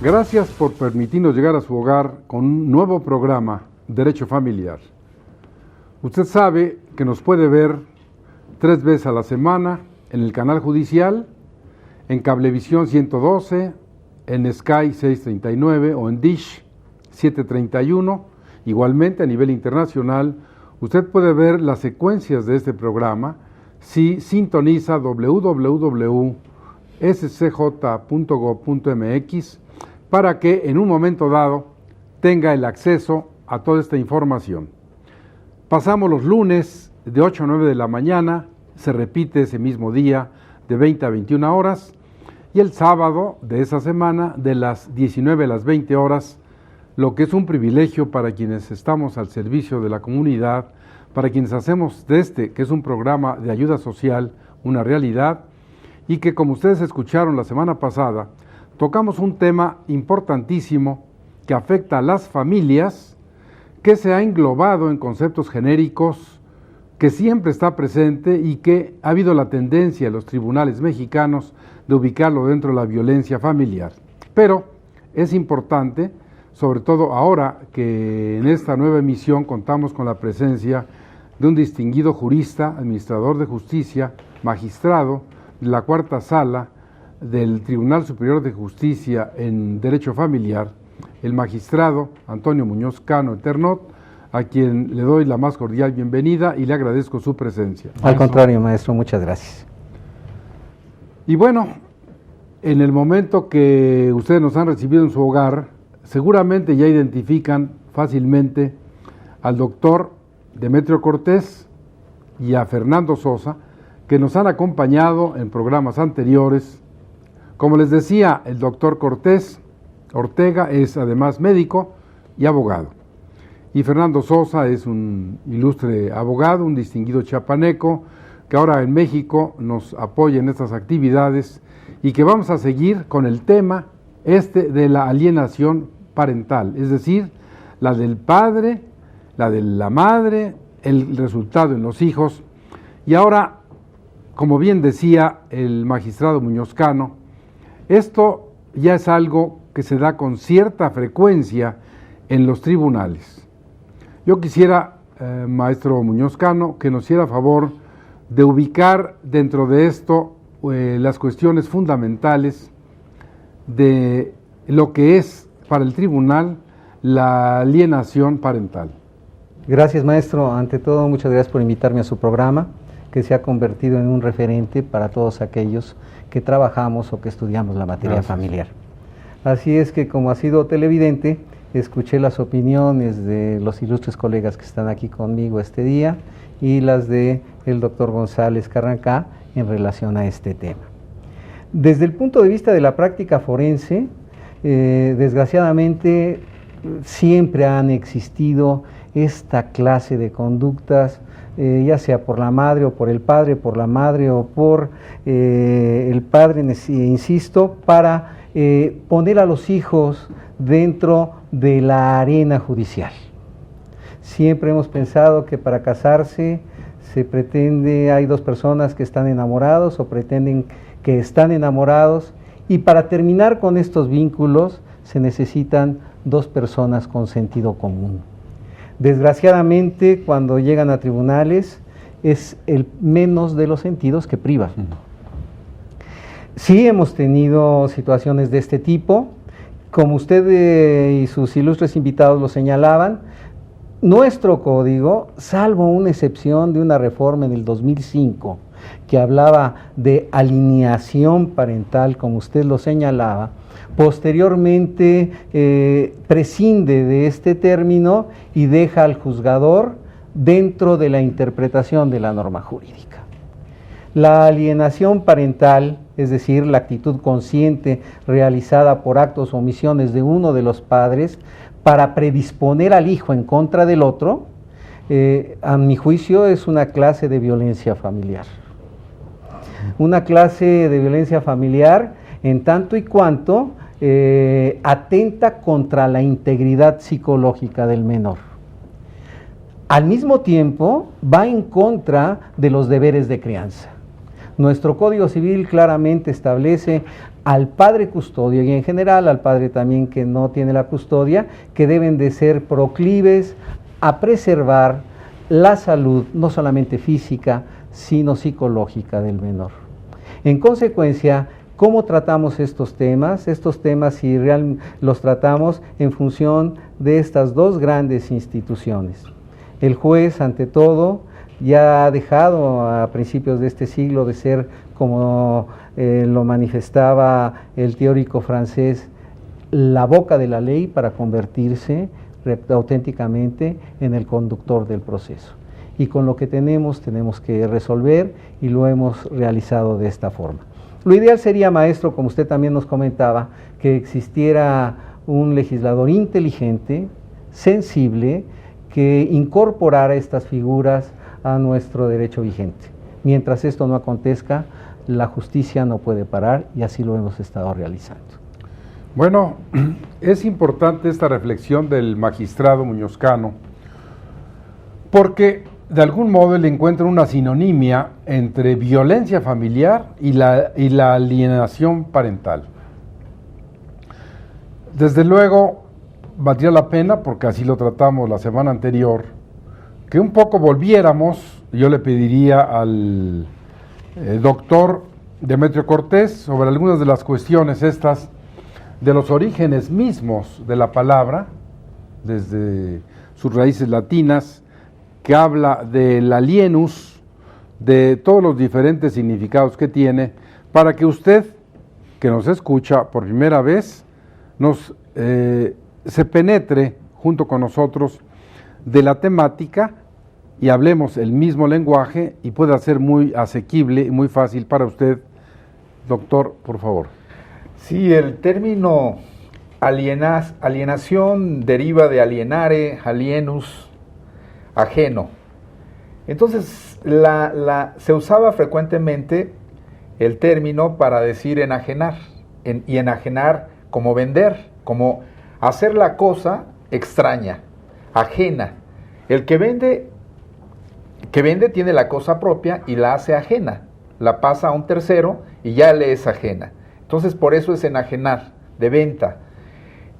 Gracias por permitirnos llegar a su hogar con un nuevo programa, Derecho Familiar. Usted sabe que nos puede ver 3 veces a la semana en el canal judicial, en Cablevisión 112, en Sky 639 o en Dish 731. Igualmente a nivel internacional, usted puede ver las secuencias de este programa si sintoniza www.scj.gov.mx para que en un momento dado tenga el acceso a toda esta información. Pasamos los lunes de 8 a 9 de la mañana, se repite ese mismo día de 20 a 21 horas, y el sábado de esa semana de las 19 a las 20 horas, lo que es un privilegio para quienes estamos al servicio de la comunidad, para quienes hacemos de este, que es un programa de ayuda social, una realidad, y que como ustedes escucharon la semana pasada, tocamos un tema importantísimo que afecta a las familias, que se ha englobado en conceptos genéricos, que siempre está presente y que ha habido la tendencia en los tribunales mexicanos de ubicarlo dentro de la violencia familiar. Pero es importante, sobre todo ahora que en esta nueva emisión contamos con la presencia de un distinguido jurista, administrador de justicia, magistrado de la Cuarta Sala del Tribunal Superior de Justicia en Derecho Familiar, el magistrado Antonio Muñoz Cano Eternot, a quien le doy la más cordial bienvenida y le agradezco su presencia. Al contrario, maestro, muchas gracias. Y bueno, en el momento que ustedes nos han recibido en su hogar, seguramente ya identifican fácilmente al doctor Demetrio Cortés y a Fernando Sosa, que nos han acompañado en programas anteriores. Como les decía, el doctor Cortés Ortega es además médico y abogado. Y Fernando Sosa es un ilustre abogado, un distinguido chiapaneco, que ahora en México nos apoya en estas actividades y que vamos a seguir con el tema de la alienación parental, es decir, la del padre, la de la madre, el resultado en los hijos. Y ahora, como bien decía el magistrado Muñoz Cano, esto ya es algo que se da con cierta frecuencia en los tribunales. Yo quisiera, maestro Muñoz Cano, que nos hiciera favor de ubicar dentro de esto las cuestiones fundamentales de lo que es para el tribunal la alienación parental. Gracias, maestro. Ante todo, muchas gracias por invitarme a su programa, que se ha convertido en un referente para todos aquellos que trabajamos o que estudiamos la materia familiar. Así es que, como ha sido televidente, escuché las opiniones de los ilustres colegas que están aquí conmigo este día y las de el doctor González Carrancá en relación a este tema. Desde el punto de vista de la práctica forense, desgraciadamente siempre han existido esta clase de conductas, ya sea por la madre o por el padre, por la madre o por el padre, insisto, para poner a los hijos dentro de la arena judicial. Siempre hemos pensado que para casarse se pretende, hay 2 personas que están enamorados o pretenden que están enamorados, y para terminar con estos vínculos se necesitan 2 personas con sentido común. Desgraciadamente, cuando llegan a tribunales, es el menos de los sentidos que priva. Sí hemos tenido situaciones de este tipo, como usted y sus ilustres invitados lo señalaban. Nuestro código, salvo una excepción de una reforma en el 2005, que hablaba de alineación parental, como usted lo señalaba, posteriormente prescinde de este término y deja al juzgador dentro de la interpretación de la norma jurídica. La alienación parental, es decir, la actitud consciente realizada por actos o omisiones de uno de los padres para predisponer al hijo en contra del otro, a mi juicio es una clase de violencia familiar. Una clase de violencia familiar en tanto y cuanto atenta contra la integridad psicológica del menor. Al mismo tiempo, va en contra de los deberes de crianza. Nuestro Código Civil claramente establece al padre custodio y en general al padre también que no tiene la custodia, que deben de ser proclives a preservar la salud, no solamente física, sino psicológica del menor. En consecuencia, ¿cómo tratamos estos temas? Estos temas si los tratamos en función de estas dos grandes instituciones. El juez, ante todo, ya ha dejado a principios de este siglo de ser, como lo manifestaba el teórico francés, la boca de la ley para convertirse auténticamente en el conductor del proceso. Y con lo que tenemos que resolver y lo hemos realizado de esta forma. Lo ideal sería, maestro, como usted también nos comentaba, que existiera un legislador inteligente, sensible, que incorporara estas figuras a nuestro derecho vigente. Mientras esto no acontezca, la justicia no puede parar y así lo hemos estado realizando. Bueno, es importante esta reflexión del magistrado Muñoz Cano, porque de algún modo él encuentra una sinonimia entre violencia familiar y la alienación parental. Desde luego, valdría la pena, porque así lo tratamos la semana anterior, que un poco volviéramos, yo le pediría al doctor Demetrio Cortés sobre algunas de las cuestiones estas de los orígenes mismos de la palabra, desde sus raíces latinas, que habla del alienus, de todos los diferentes significados que tiene, para que usted, que nos escucha por primera vez, se penetre junto con nosotros de la temática y hablemos el mismo lenguaje y pueda ser muy asequible y muy fácil para usted. Doctor, por favor. Sí, el término alienación deriva de alienare, alienus, ajeno. Entonces, se usaba frecuentemente el término para decir enajenar, y enajenar como vender, como hacer la cosa extraña, ajena. El que vende tiene la cosa propia y la hace ajena, la pasa a un tercero y ya le es ajena. Entonces, por eso es enajenar, de venta.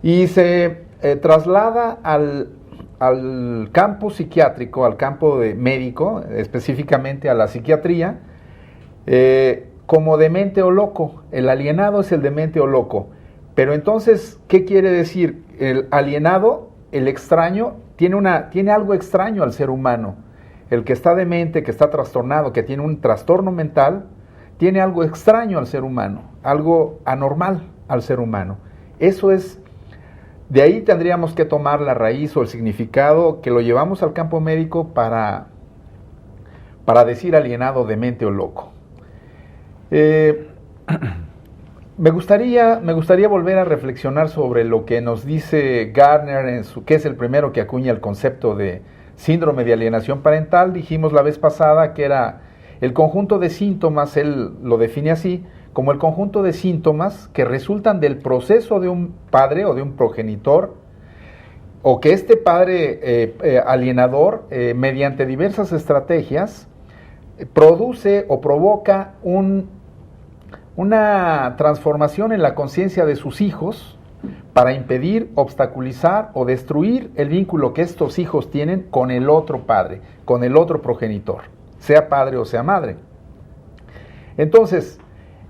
Y se traslada al campo psiquiátrico, al campo de médico, específicamente a la psiquiatría, como demente o loco. El alienado es el demente o loco. Pero entonces, ¿qué quiere decir? El alienado, el extraño, tiene algo extraño al ser humano. El que está demente, que está trastornado, que tiene un trastorno mental, tiene algo extraño al ser humano, algo anormal al ser humano. Eso es, de ahí tendríamos que tomar la raíz o el significado que lo llevamos al campo médico para decir alienado, demente o loco. Me gustaría volver a reflexionar sobre lo que nos dice Gardner, que es el primero que acuña el concepto de síndrome de alienación parental. Dijimos la vez pasada que era el conjunto de síntomas, él lo define así, como el conjunto de síntomas que resultan del proceso de un padre o de un progenitor, o que este padre alienador, mediante diversas estrategias, produce o provoca una transformación en la conciencia de sus hijos para impedir, obstaculizar o destruir el vínculo que estos hijos tienen con el otro padre, con el otro progenitor, sea padre o sea madre. Entonces,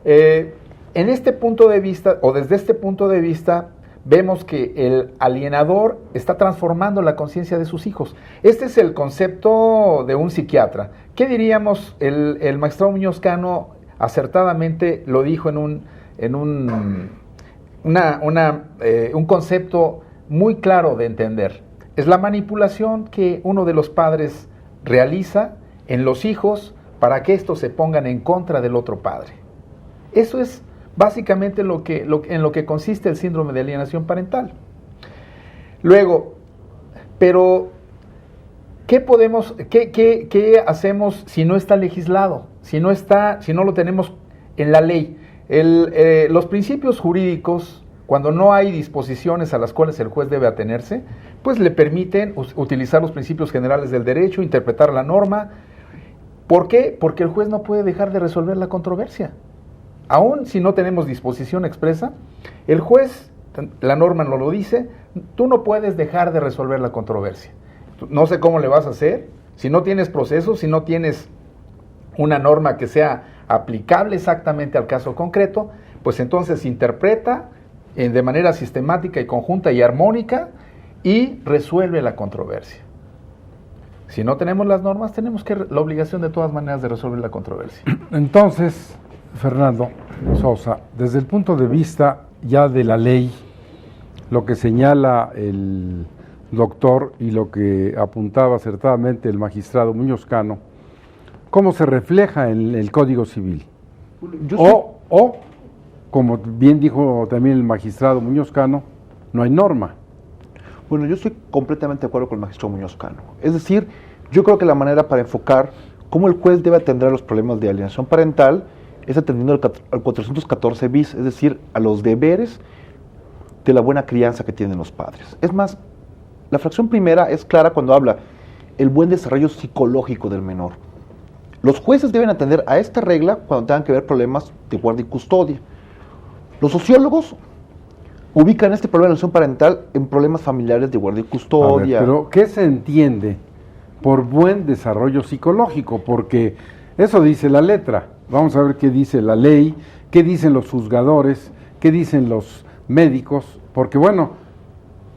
en este punto de vista, o desde este punto de vista, vemos que el alienador está transformando la conciencia de sus hijos. Este es el concepto de un psiquiatra. ¿Qué diríamos? El magistrado Muñoz Cano acertadamente lo dijo en un concepto muy claro de entender. Es la manipulación que uno de los padres realiza en los hijos para que estos se pongan en contra del otro padre. Eso es básicamente en lo que consiste el síndrome de alienación parental. Luego, pero ¿qué hacemos si no está legislado? Si no lo tenemos en la ley. Los principios jurídicos, cuando no hay disposiciones a las cuales el juez debe atenerse, pues le permiten utilizar los principios generales del derecho, interpretar la norma. ¿Por qué? Porque el juez no puede dejar de resolver la controversia. aún si no tenemos disposición expresa, el juez, la norma no lo dice, tú no puedes dejar de resolver la controversia. No sé cómo le vas a hacer, si no tienes proceso, si no tienes una norma que sea aplicable exactamente al caso concreto, pues entonces interpreta de manera sistemática y conjunta y armónica y resuelve la controversia. Si no tenemos las normas, tenemos la obligación de todas maneras de resolver la controversia. Entonces, Fernando Sosa, desde el punto de vista ya de la ley, lo que señala el doctor y lo que apuntaba acertadamente el magistrado Muñoz Cano, ¿cómo se refleja en el Código Civil? O, como bien dijo también el magistrado Muñoz Cano, no hay norma. Bueno, yo estoy completamente de acuerdo con el magistrado Muñoz Cano. Es decir, yo creo que la manera para enfocar cómo el juez debe atender a los problemas de alienación parental es atendiendo al 414 bis, es decir, a los deberes de la buena crianza que tienen los padres. Es más, la fracción primera es clara cuando habla el buen desarrollo psicológico del menor. Los jueces deben atender a esta regla cuando tengan que ver problemas de guardia y custodia. Los sociólogos ubican este problema de alienación parental en problemas familiares de guardia y custodia. A ver, pero ¿qué se entiende por buen desarrollo psicológico? Porque eso dice la letra. Vamos a ver qué dice la ley, qué dicen los juzgadores, qué dicen los médicos. Porque bueno,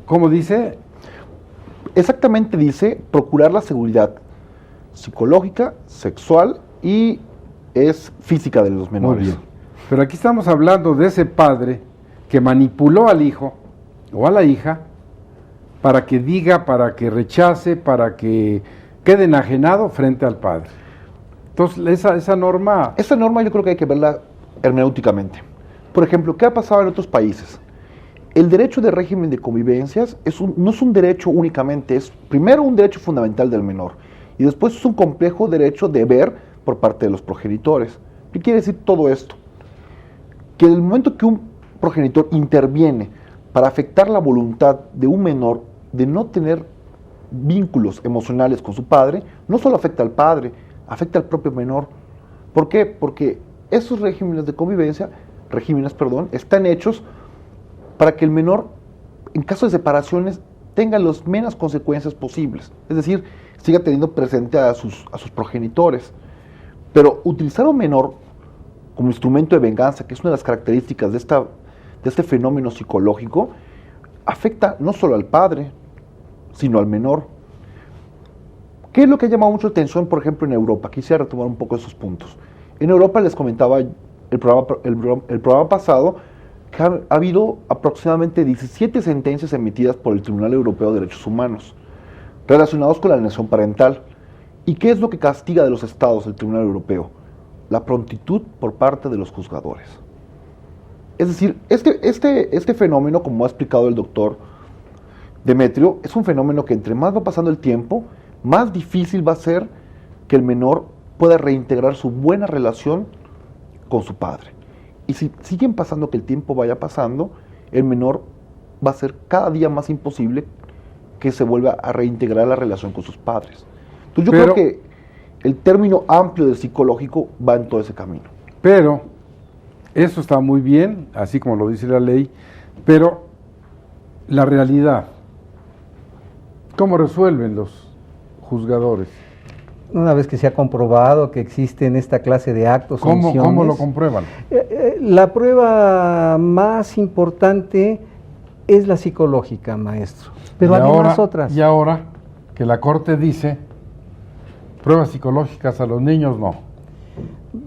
¿cómo dice? Exactamente dice procurar la seguridad psicológica, sexual y es física de los menores. Muy bien. Pero aquí estamos hablando de ese padre que manipuló al hijo o a la hija para que diga, para que rechace, para que quede enajenado frente al padre. Entonces, esa norma... Esa norma yo creo que hay que verla hermenéuticamente. Por ejemplo, ¿qué ha pasado en otros países? El derecho de régimen de convivencias no es un derecho únicamente, es primero un derecho fundamental del menor y después es un complejo derecho de ver por parte de los progenitores. ¿Qué quiere decir todo esto? Que en el momento que un progenitor interviene para afectar la voluntad de un menor de no tener vínculos emocionales con su padre, no solo afecta al padre, afecta al propio menor. ¿Por qué? Porque esos regímenes de convivencia, están hechos para que el menor, en caso de separaciones, tenga las menos consecuencias posibles. Es decir, siga teniendo presente a sus progenitores. Pero utilizar a un menor como instrumento de venganza, que es una de las características de este fenómeno psicológico, afecta no solo al padre, sino al menor. ¿Qué es lo que ha llamado mucho la atención, por ejemplo, en Europa? Quisiera retomar un poco esos puntos. En Europa, les comentaba el programa pasado, que ha habido aproximadamente 17 sentencias emitidas por el Tribunal Europeo de Derechos Humanos relacionados con la alienación parental. ¿Y qué es lo que castiga de los estados el Tribunal Europeo? La prontitud por parte de los juzgadores. Es decir, este fenómeno, como ha explicado el doctor Demetrio, es un fenómeno que entre más va pasando el tiempo, más difícil va a ser que el menor pueda reintegrar su buena relación con su padre. Y si siguen pasando que el tiempo vaya pasando, el menor va a ser cada día más imposible que se vuelva a reintegrar la relación con sus padres. Entonces yo creo que el término amplio del psicológico va en todo ese camino. Pero eso está muy bien, así como lo dice la ley, pero la realidad, ¿cómo resuelven los juzgadores? Una vez que se ha comprobado que existen esta clase de actos, ¿Cómo lo comprueban? La prueba más importante es la psicológica, maestro. Pero además otras. Y ahora que la Corte dice, pruebas psicológicas a los niños no.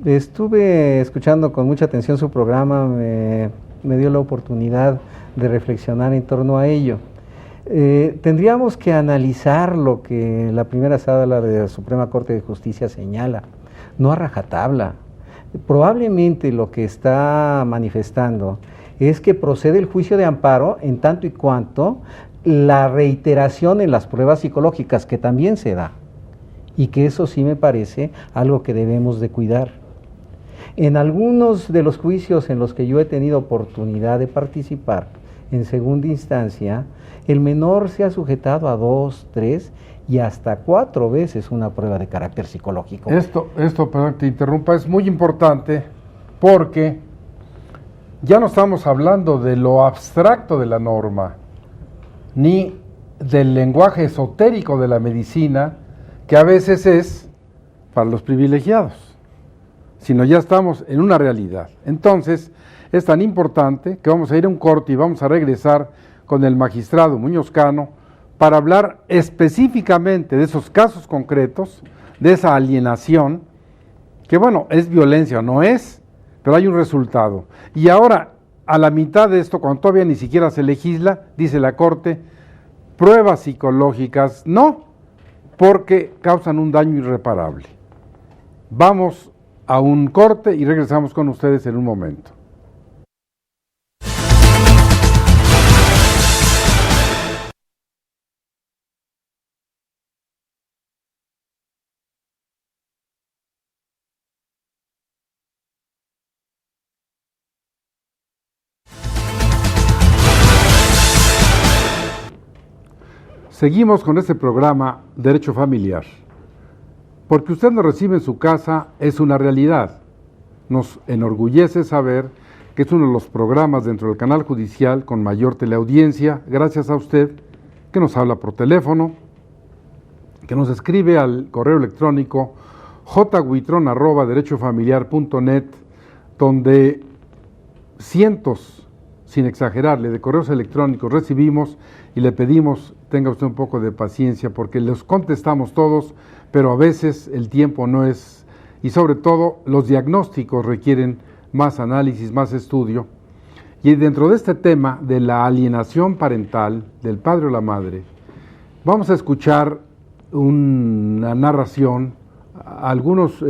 Estuve escuchando con mucha atención su programa, me dio la oportunidad de reflexionar en torno a ello. Tendríamos que analizar lo que la primera sala de la Suprema Corte de Justicia señala, no a rajatabla. Probablemente lo que está manifestando es que procede el juicio de amparo en tanto y cuanto la reiteración en las pruebas psicológicas, que también se da, y que eso sí me parece algo que debemos de cuidar. En algunos de los juicios en los que yo he tenido oportunidad de participar en segunda instancia, el menor se ha sujetado a 2, 3 y hasta 4 veces una prueba de carácter psicológico. Esto, perdón que te interrumpa, es muy importante porque ya no estamos hablando de lo abstracto de la norma, ni del lenguaje esotérico de la medicina, que a veces es para los privilegiados, sino ya estamos en una realidad. Entonces, es tan importante que vamos a ir a un corte y vamos a regresar con el magistrado Muñoz Cano para hablar específicamente de esos casos concretos, de esa alienación, que bueno, es violencia o no es, pero hay un resultado. Y ahora, a la mitad de esto, cuando todavía ni siquiera se legisla, dice la Corte, pruebas psicológicas no, porque causan un daño irreparable. Vamos a un corte y regresamos con ustedes en un momento. Seguimos con este programa Derecho Familiar. Porque usted nos recibe en su casa es una realidad. Nos enorgullece saber que es uno de los programas dentro del canal judicial con mayor teleaudiencia, gracias a usted, que nos habla por teléfono, que nos escribe al correo electrónico jhuitron@derechofamiliar.net, donde cientos, sin exagerarle, de correos electrónicos recibimos y le pedimos tenga usted un poco de paciencia porque los contestamos todos, pero a veces el tiempo no es, y sobre todo los diagnósticos requieren más análisis, más estudio. Y dentro de este tema de la alienación parental del padre o la madre, vamos a escuchar una narración, algunos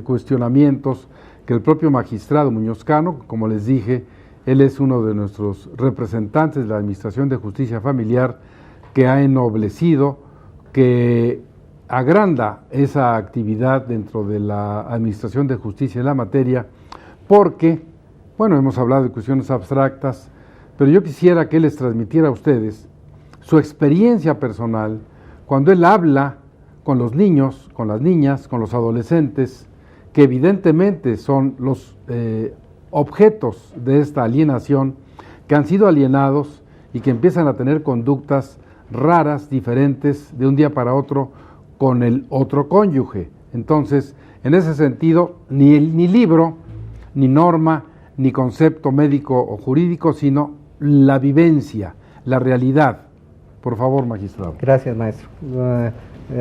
cuestionamientos que el propio magistrado Muñoz Cano, como les dije, él es uno de nuestros representantes de la Administración de Justicia Familiar, que ha ennoblecido, que agranda esa actividad dentro de la Administración de Justicia en la materia, porque, bueno, hemos hablado de cuestiones abstractas, pero yo quisiera que él les transmitiera a ustedes su experiencia personal cuando él habla con los niños, con las niñas, con los adolescentes, que evidentemente son los objetos de esta alienación, que han sido alienados y que empiezan a tener conductas raras, diferentes, de un día para otro, con el otro cónyuge. Entonces, en ese sentido, ni libro, ni norma, ni concepto médico o jurídico, sino la vivencia, la realidad. Por favor, magistrado. Gracias, maestro.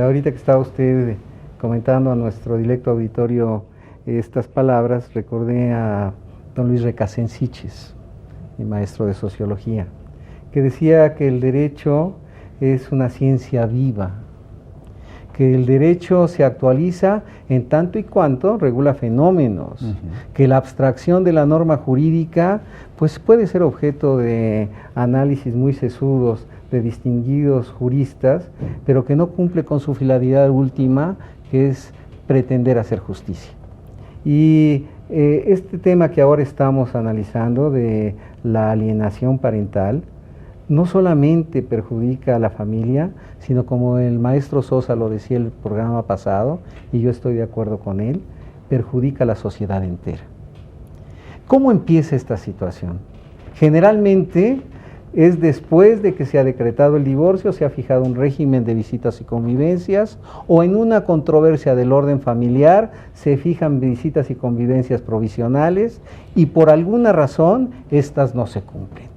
Ahorita que estaba usted comentando a nuestro directo auditorio estas palabras, recordé a don Luis Recasens, mi maestro de sociología, que decía que el derecho es una ciencia viva, que el derecho se actualiza en tanto y cuanto regula fenómenos, que la abstracción de la norma jurídica pues puede ser objeto de análisis muy sesudos de distinguidos juristas, pero que no cumple con su finalidad última, que es pretender hacer justicia. Y este tema que ahora estamos analizando de la alienación parental, no solamente perjudica a la familia, sino como el maestro Sosa lo decía el programa pasado, y yo estoy de acuerdo con él, perjudica a la sociedad entera. ¿Cómo empieza esta situación? Generalmente es después de que se ha decretado el divorcio, se ha fijado un régimen de visitas y convivencias, o en una controversia del orden familiar se fijan visitas y convivencias provisionales, y por alguna razón estas no se cumplen.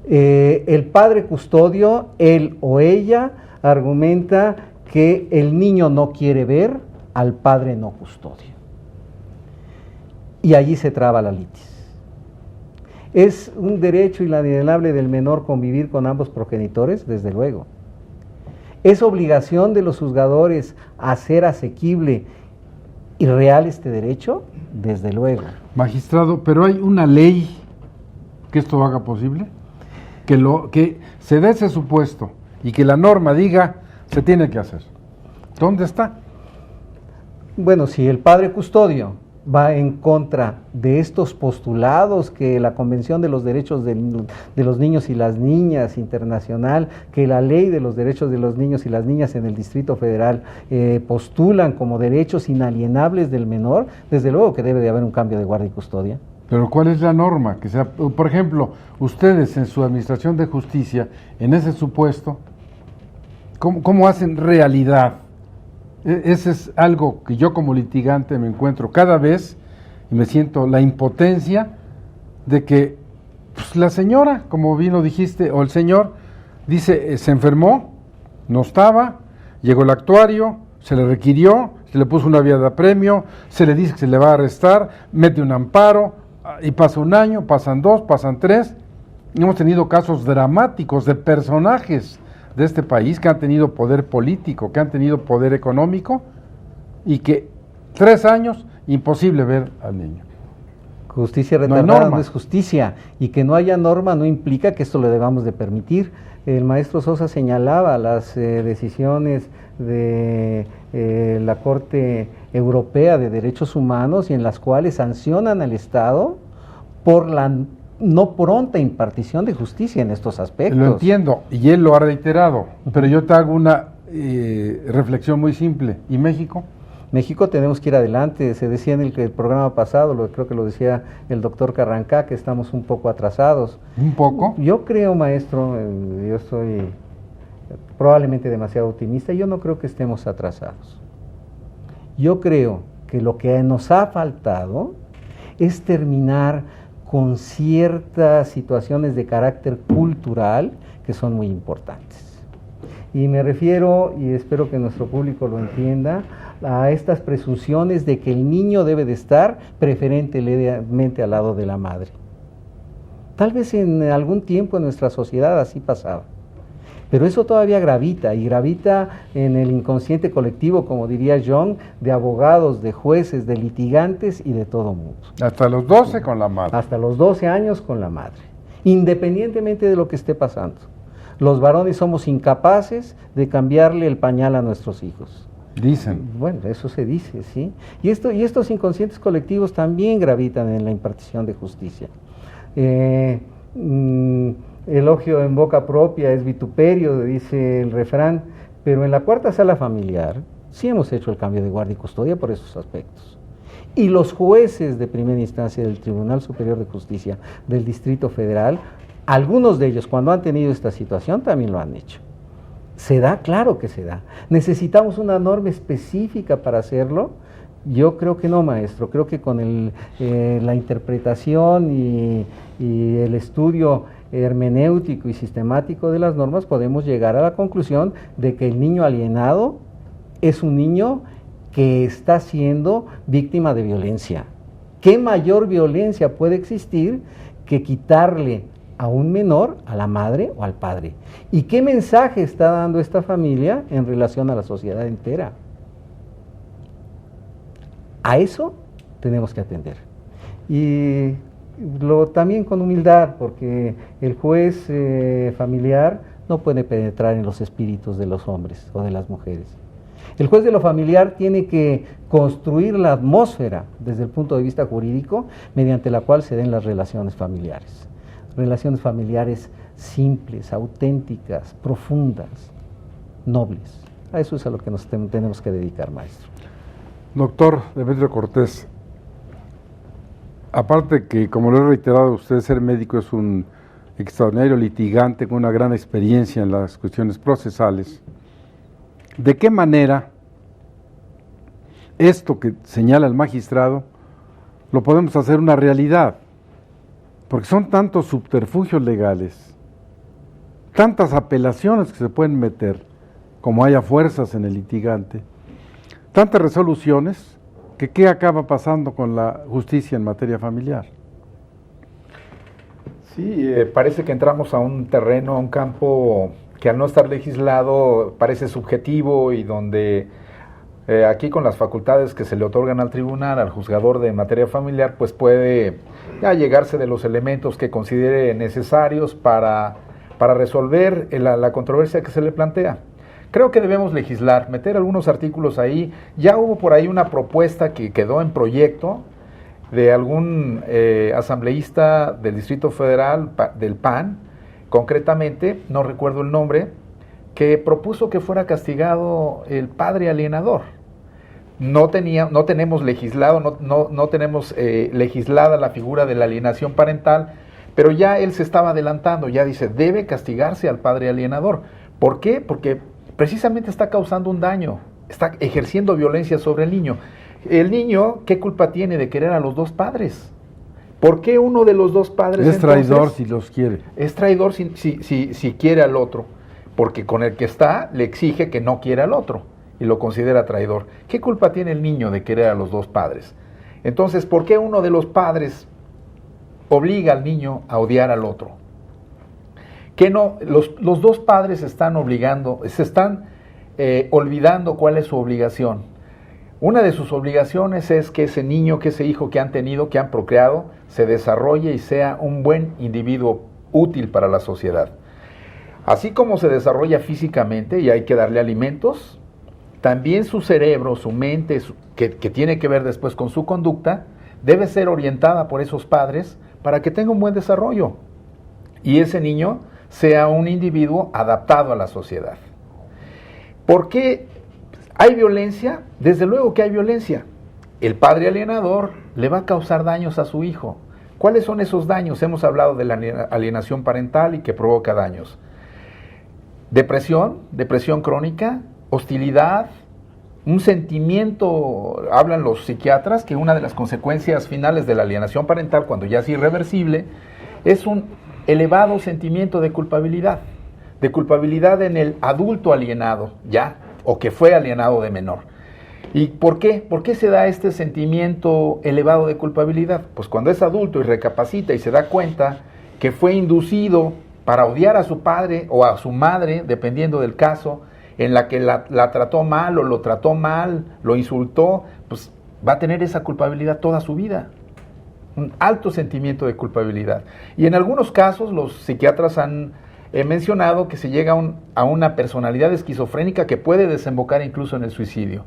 El padre custodio, él o ella, argumenta que el niño no quiere ver al padre no custodio. Y allí se traba la litis. ¿Es un derecho inalienable del menor convivir con ambos progenitores? Desde luego. ¿Es obligación de los juzgadores hacer asequible y real este derecho? Desde luego. Magistrado, ¿pero hay una ley que esto haga posible? Que se dé ese supuesto y que la norma diga se tiene que hacer. ¿Dónde está? Bueno, si el padre custodio va en contra de estos postulados que la Convención de los Derechos de los Niños y las Niñas internacional, que la Ley de los Derechos de los Niños y las Niñas en el Distrito Federal postulan como derechos inalienables del menor, desde luego que debe de haber un cambio de guardia y custodia. Pero ¿cuál es la norma? Que sea, por ejemplo, ustedes en su administración de justicia, en ese supuesto, ¿cómo hacen realidad? Ese es algo que yo como litigante me encuentro cada vez y me siento la impotencia de que pues, la señora, como bien lo dijiste, o el señor, dice, se enfermó, no estaba, llegó el actuario, se le requirió, se le puso una vía de apremio, se le dice que se le va a arrestar, mete un amparo, y pasa un año, pasan 2, pasan 3, y hemos tenido casos dramáticos de personajes de este país que han tenido poder político, que han tenido poder económico, y que 3 años, imposible ver al niño. Justicia No hay retardada norma. no es justicia, y que no haya norma no implica que esto lo debamos de permitir. El maestro Sosa señalaba las decisiones de la Corte Europea de Derechos Humanos y en las cuales sancionan al Estado por la no pronta impartición de justicia en estos aspectos. Lo entiendo, y él lo ha reiterado, pero yo te hago una reflexión muy simple. ¿Y México? México tenemos que ir adelante. Se decía en el programa pasado, creo que lo decía el doctor Carrancá, que estamos un poco atrasados. ¿Un poco? Yo creo, maestro, yo soy probablemente demasiado optimista, yo no creo que estemos atrasados. Yo creo que lo que nos ha faltado es terminar con ciertas situaciones de carácter cultural que son muy importantes. Y me refiero, y espero que nuestro público lo entienda, a estas presunciones de que el niño debe de estar preferentemente al lado de la madre. Tal vez en algún tiempo en nuestra sociedad así pasaba, pero eso todavía gravita, y gravita en el inconsciente colectivo, como diría Jung, de abogados, de jueces, de litigantes y de todo mundo. Hasta los 12 con la madre. Hasta los 12 años con la madre, independientemente de lo que esté pasando. Los varones somos incapaces de cambiarle el pañal a nuestros hijos. Dicen. Bueno, eso se dice, ¿sí? Y estos inconscientes colectivos también gravitan en la impartición de justicia. Elogio en boca propia es vituperio, dice el refrán, pero en la cuarta sala familiar sí hemos hecho el cambio de guardia y custodia por esos aspectos. Y los jueces de primera instancia del Tribunal Superior de Justicia del Distrito Federal, algunos de ellos cuando han tenido esta situación también lo han hecho. ¿Se da? Claro que se da. ¿Necesitamos una norma específica para hacerlo? Yo creo que no, maestro. Creo que con la interpretación y el estudio hermenéutico y sistemático de las normas podemos llegar a la conclusión de que el niño alienado es un niño que está siendo víctima de violencia. ¿Qué mayor violencia puede existir que quitarle a un menor a la madre o al padre? ¿Y qué mensaje está dando esta familia en relación a la sociedad entera? A eso tenemos que atender. Y también con humildad, porque el juez familiar no puede penetrar en los espíritus de los hombres o de las mujeres. El juez de lo familiar tiene que construir la atmósfera desde el punto de vista jurídico mediante la cual se den las relaciones familiares. Relaciones familiares simples, auténticas, profundas, nobles. A eso es a lo que nos tenemos que dedicar, maestro. Doctor Demetrio Cortés, aparte que, como lo he reiterado, usted ser médico es un extraordinario litigante con una gran experiencia en las cuestiones procesales, ¿de qué manera esto que señala el magistrado lo podemos hacer una realidad? Porque son tantos subterfugios legales, tantas apelaciones que se pueden meter, como haya fuerzas en el litigante, tantas resoluciones, que ¿qué acaba pasando con la justicia en materia familiar? Sí, parece que entramos a un terreno, a un campo que al no estar legislado parece subjetivo y donde aquí con las facultades que se le otorgan al tribunal, al juzgador de materia familiar, pues puede ya llegarse de los elementos que considere necesarios para resolver la controversia que se le plantea. Creo que debemos legislar, meter algunos artículos ahí. Ya hubo por ahí una propuesta que quedó en proyecto de algún asambleísta del Distrito Federal, del PAN, concretamente, no recuerdo el nombre, que propuso que fuera castigado el padre alienador. no tenemos legislado, no tenemos legislada la figura de la alienación parental, pero ya él se estaba adelantando, ya dice, debe castigarse al padre alienador. ¿Por qué? Porque precisamente está causando un daño, está ejerciendo violencia sobre el niño. El niño, ¿qué culpa tiene de querer a los dos padres? ¿Por qué uno de los dos padres es traidor si los quiere? Es traidor si quiere al otro, porque con el que está le exige que no quiera al otro y lo considera traidor. ¿Qué culpa tiene el niño de querer a los dos padres? Entonces, ¿por qué uno de los padres obliga al niño a odiar al otro? Que no, los dos padres se están olvidando cuál es su obligación. Una de sus obligaciones es que ese niño, que ese hijo que han tenido, que han procreado, se desarrolle y sea un buen individuo útil para la sociedad. Así como se desarrolla físicamente y hay que darle alimentos, también su cerebro, su mente, que tiene que ver después con su conducta, debe ser orientada por esos padres para que tenga un buen desarrollo y ese niño sea un individuo adaptado a la sociedad. ¿Por qué hay violencia? Desde luego que hay violencia. El padre alienador le va a causar daños a su hijo. ¿Cuáles son esos daños? Hemos hablado de la alienación parental y que provoca daños. Depresión crónica, hostilidad, un sentimiento, hablan los psiquiatras, que una de las consecuencias finales de la alienación parental, cuando ya es irreversible, es un elevado sentimiento de culpabilidad en el adulto alienado, ya, o que fue alienado de menor. ¿Y por qué? ¿Por qué se da este sentimiento elevado de culpabilidad? Pues cuando es adulto y recapacita y se da cuenta que fue inducido para odiar a su padre o a su madre, dependiendo del caso, en la que la trató mal o lo trató mal, lo insultó, pues va a tener esa culpabilidad toda su vida. Un alto sentimiento de culpabilidad. Y en algunos casos los psiquiatras han mencionado que se llega a una personalidad esquizofrénica que puede desembocar incluso en el suicidio.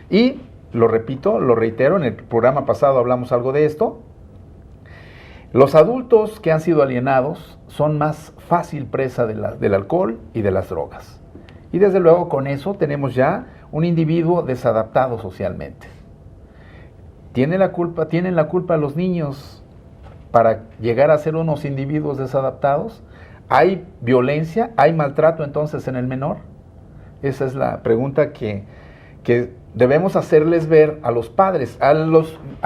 Y, lo repito, lo reitero, en el programa pasado hablamos algo de esto, los adultos que han sido alienados son más fácil presa del alcohol y de las drogas. Y desde luego con eso tenemos ya un individuo desadaptado socialmente. ¿Tienen la culpa los niños para llegar a ser unos individuos desadaptados? ¿Hay violencia? ¿Hay maltrato entonces en el menor? Esa es la pregunta que debemos hacerles ver a los padres.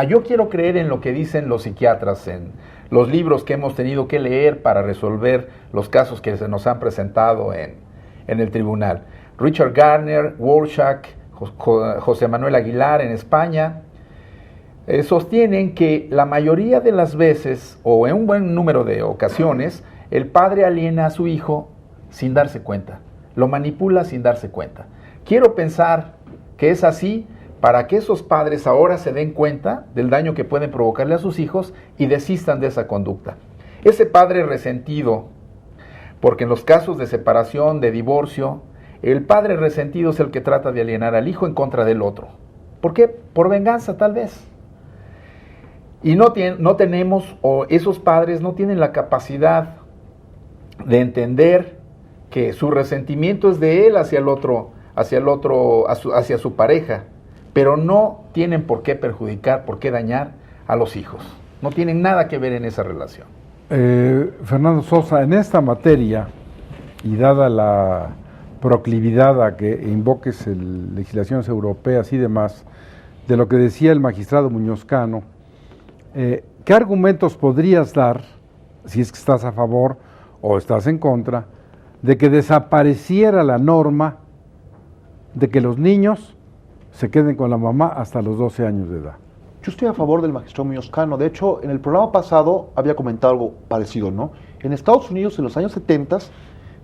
Yo quiero creer en lo que dicen los psiquiatras, en los libros que hemos tenido que leer para resolver los casos que se nos han presentado en el tribunal. Richard Gardner, Warshak, José Manuel Aguilar en España, sostienen que la mayoría de las veces, o en un buen número de ocasiones, el padre aliena a su hijo sin darse cuenta, lo manipula sin darse cuenta. Quiero pensar que es así para que esos padres ahora se den cuenta del daño que pueden provocarle a sus hijos y desistan de esa conducta. Ese padre resentido, porque en los casos de separación, de divorcio, el padre resentido es el que trata de alienar al hijo en contra del otro. ¿Por qué? Por venganza tal vez. Y no tenemos, o esos padres no tienen la capacidad de entender que su resentimiento es de él hacia el otro, hacia su pareja, pero no tienen por qué perjudicar, por qué dañar a los hijos. No tienen nada que ver en esa relación. Fernando Sosa, en esta materia, y dada la proclividad a que invoques legislaciones europeas y demás, de lo que decía el magistrado Muñoz Cano, ¿qué argumentos podrías dar, si es que estás a favor o estás en contra, de que desapareciera la norma de que los niños se queden con la mamá hasta los 12 años de edad? Yo estoy a favor del magistrado Muñoz Cano. De hecho, en el programa pasado había comentado algo parecido, ¿no? En Estados Unidos, en los años 70,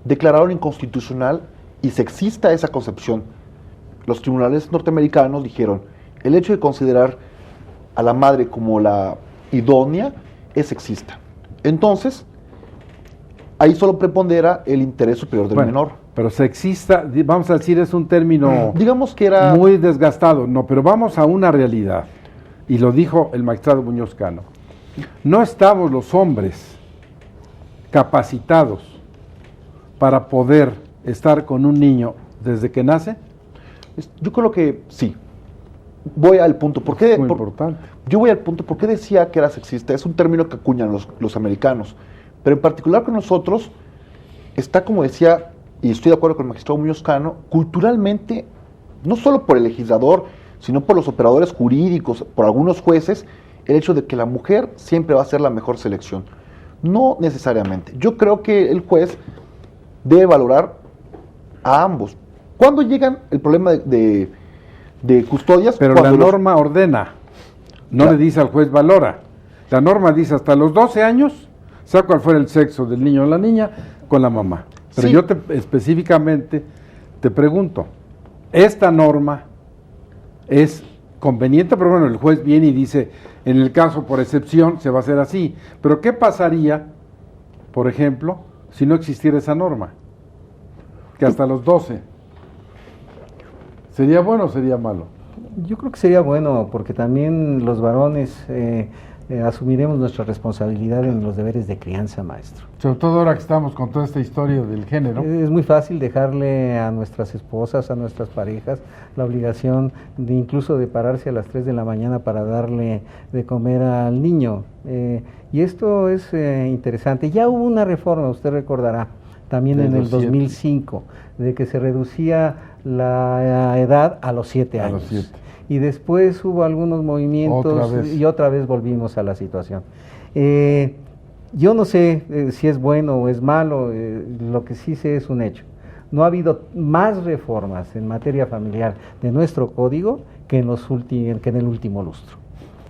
declararon inconstitucional y sexista esa concepción. Los tribunales norteamericanos dijeron, el hecho de considerar a la madre como la idónea es sexista. Entonces, ahí solo prepondera el interés superior del menor. Pero sexista, vamos a decir, es un término digamos que era muy desgastado. No, pero vamos a una realidad. Y lo dijo el magistrado Muñoz Cano. No estamos los hombres capacitados para poder estar con un niño desde que nace. Yo creo que sí. voy al punto. ¿Por qué? Muy importante. Yo voy al punto. ¿Por qué decía que era sexista? Es un término que acuñan los americanos. Pero en particular con nosotros, está, como decía, y estoy de acuerdo con el magistrado Muñoz Cano, culturalmente, no solo por el legislador, sino por los operadores jurídicos, por algunos jueces, el hecho de que la mujer siempre va a ser la mejor selección. No necesariamente. Yo creo que el juez debe valorar a ambos. ¿Cuándo llegan el problema de custodias? Pero la norma ordena, no le dice al juez valora. La norma dice hasta los 12 años, sea cual fuera el sexo del niño o la niña, con la mamá. Pero Sí. yo específicamente te pregunto, ¿esta norma es conveniente? Pero bueno, el juez viene y dice, en el caso por excepción se va a hacer así. Pero ¿qué pasaría, por ejemplo, si no existiera esa norma? Que hasta los 12. ¿Sería bueno o sería malo? Yo creo que sería bueno, porque también los varones asumiremos nuestra responsabilidad en los deberes de crianza, maestro. Sobre todo ahora que estamos con toda esta historia del género. Es muy fácil dejarle a nuestras esposas, a nuestras parejas, la obligación de incluso de pararse a las 3 de la mañana para darle de comer al niño. Y esto es interesante. Ya hubo una reforma, usted recordará, también en el 2005, de que se reducía la edad a los 7 A años. los 7. Y después hubo algunos movimientos y otra vez volvimos a la situación. Yo no sé si es bueno o es malo, lo que sí sé es un hecho. No ha habido más reformas en materia familiar de nuestro código que en el último lustro.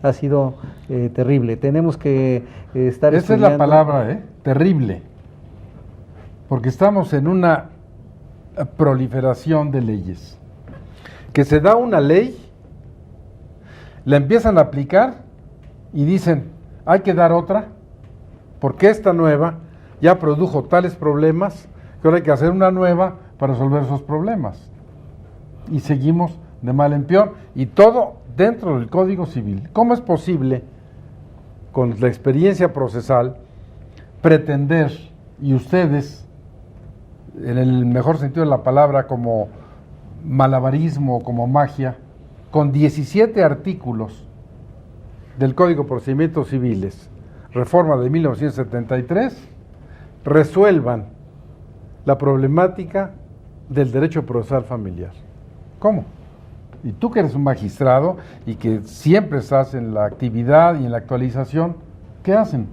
Ha sido terrible. Tenemos que estar Esa es la palabra, terrible. Porque estamos en una proliferación de leyes. Que se da una ley, la empiezan a aplicar y dicen, hay que dar otra, porque esta nueva ya produjo tales problemas que ahora hay que hacer una nueva para resolver esos problemas. Y seguimos de mal en peor, y todo dentro del Código Civil. ¿Cómo es posible, con la experiencia procesal, pretender, y ustedes, en el mejor sentido de la palabra, como malabarismo, como magia, con 17 artículos del Código de Procedimientos Civiles, reforma de 1973, resuelvan la problemática del derecho procesal familiar? ¿Cómo? Y tú que eres un magistrado y que siempre estás en la actividad y en la actualización, ¿qué hacen?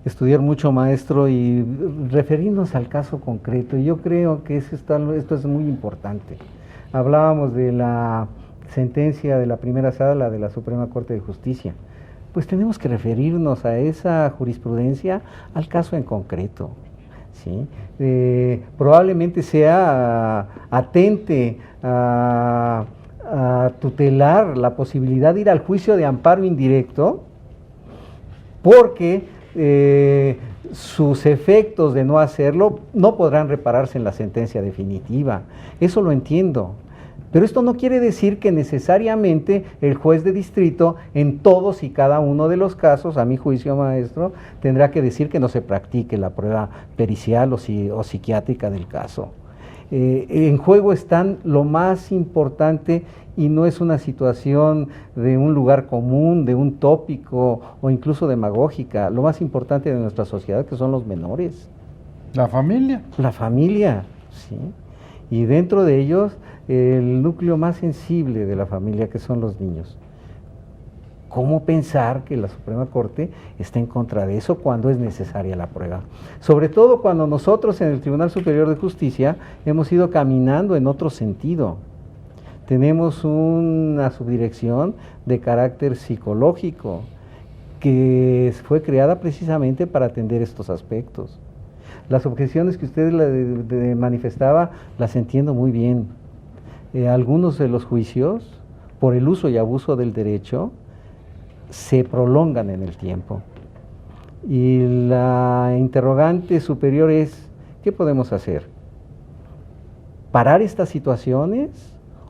Estudiar mucho, maestro, y referirnos al caso concreto. Yo creo que esto es muy importante. Hablábamos de la sentencia de la primera sala de la Suprema Corte de Justicia. Pues tenemos que referirnos a esa jurisprudencia, al caso en concreto. ¿Sí? Probablemente sea atente a tutelar la posibilidad de ir al juicio de amparo indirecto, porque sus efectos de no hacerlo no podrán repararse en la sentencia definitiva. Eso lo entiendo. Pero esto no quiere decir que necesariamente el juez de distrito en todos y cada uno de los casos, a mi juicio, maestro, tendrá que decir que no se practique la prueba pericial o psiquiátrica del caso. En juego están lo más importante, y no es una situación de un lugar común, de un tópico o incluso demagógica. Lo más importante de nuestra sociedad, que son los menores. ¿La familia? La familia, sí. Y dentro de ellos, el núcleo más sensible de la familia, que son los niños. ¿Cómo pensar que la Suprema Corte está en contra de eso cuando es necesaria la prueba? Sobre todo cuando nosotros en el Tribunal Superior de Justicia hemos ido caminando en otro sentido. Tenemos una subdirección de carácter psicológico que fue creada precisamente para atender estos aspectos. Las objeciones que usted manifestaba las entiendo muy bien. Algunos de los juicios, por el uso y abuso del derecho, se prolongan en el tiempo. Y la interrogante superior es, ¿qué podemos hacer? ¿Parar estas situaciones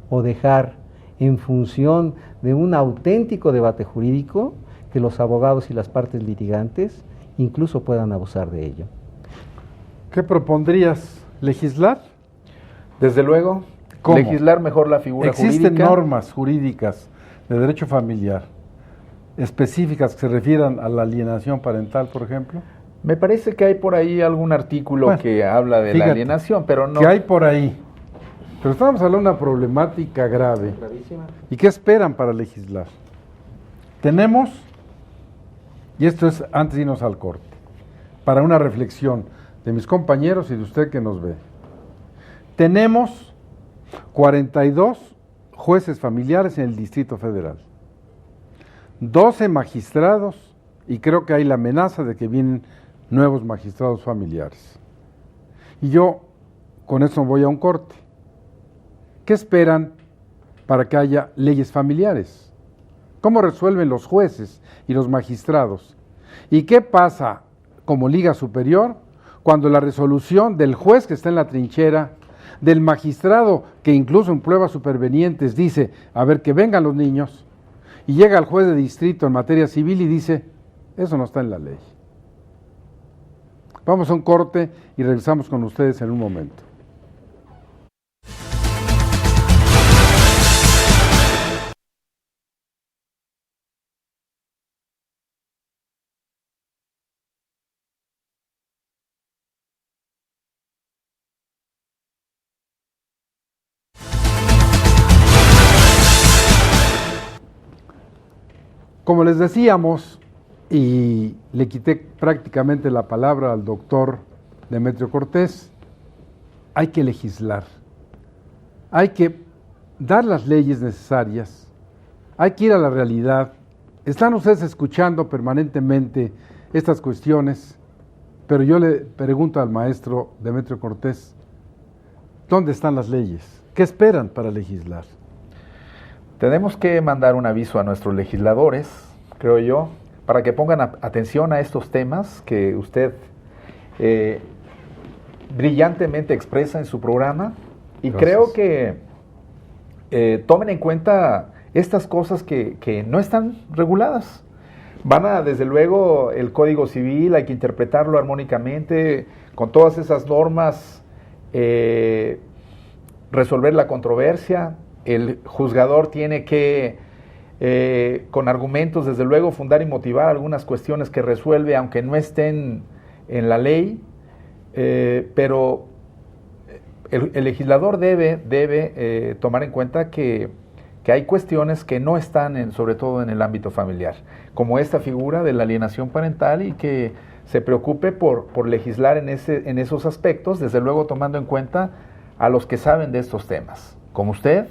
o dejar, en función de un auténtico debate jurídico, que los abogados y las partes litigantes incluso puedan abusar de ello? ¿Qué propondrías? ¿Legislar? Desde luego, ¿Cómo? Legislar mejor la figura Existen jurídica. normas jurídicas de derecho familiar específicas que se refieran a la alienación parental, por ejemplo. Me parece que hay por ahí algún artículo Bueno, que habla de la fíjate, alienación, pero no. Que hay por ahí. Pero estamos hablando de una problemática grave. ¿Y qué esperan para legislar? Tenemos, y esto es antes de irnos al corte, para una reflexión de mis compañeros y de usted que nos ve. Tenemos 42 jueces familiares en el Distrito Federal, 12 magistrados, y creo que hay la amenaza de que vienen nuevos magistrados familiares. Y yo con eso voy a un corte. ¿Qué esperan para que haya leyes familiares? ¿Cómo resuelven los jueces y los magistrados? ¿Y qué pasa como Liga Superior cuando la resolución del juez que está en la trinchera, del magistrado que incluso en pruebas supervenientes dice, a ver, que vengan los niños, y llega al juez de distrito en materia civil y dice, eso no está en la ley? Vamos a un corte y regresamos con ustedes en un momento. Como les decíamos, y le quité prácticamente la palabra al doctor Demetrio Cortés, hay que legislar, hay que dar las leyes necesarias, hay que ir a la realidad. Están ustedes escuchando permanentemente estas cuestiones, pero yo le pregunto al maestro Demetrio Cortés, ¿dónde están las leyes? ¿Qué esperan para legislar? Tenemos que mandar un aviso a nuestros legisladores, creo yo, para que pongan atención a estos temas que usted brillantemente expresa en su programa, y Gracias. creo que tomen en cuenta estas cosas que no están reguladas. Desde luego, el Código Civil hay que interpretarlo armónicamente, con todas esas normas, resolver la controversia. El juzgador tiene que, con argumentos, desde luego, fundar y motivar algunas cuestiones que resuelve, aunque no estén en la ley, pero el legislador debe tomar en cuenta que hay cuestiones que no están, sobre todo en el ámbito familiar, como esta figura de la alienación parental, y que se preocupe por legislar en esos aspectos, desde luego tomando en cuenta a los que saben de estos temas, como usted,